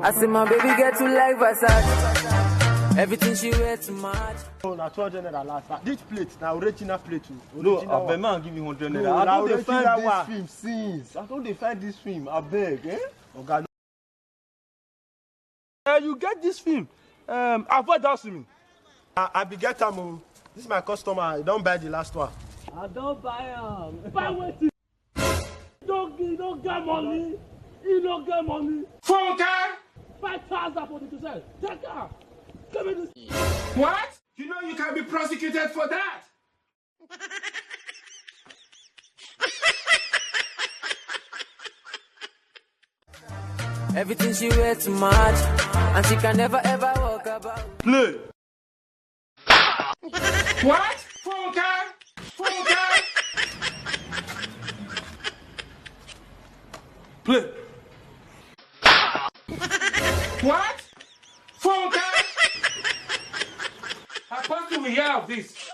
I see my baby get to like Versace. Everything she wear too much. Oh, na 200 naira last. This plate, na original plate. No, I beg man give me 100 naira. I don't dey find this film since. I don't dey find this film. I beg, eh? Oga, you get this film. Avoid asking me. I be get am. This is my customer. I don't buy the last one. I don't buy am. Buy wetin? He don't get money. He don't get money. Funke! 5,000 for the to sell. Take her. Give me this. What? You know you can be prosecuted for that. Everything she wear too much, and she can never ever walk about. Play. What? Funke! Funke! Play. What? Funke! I thought you will hear of this.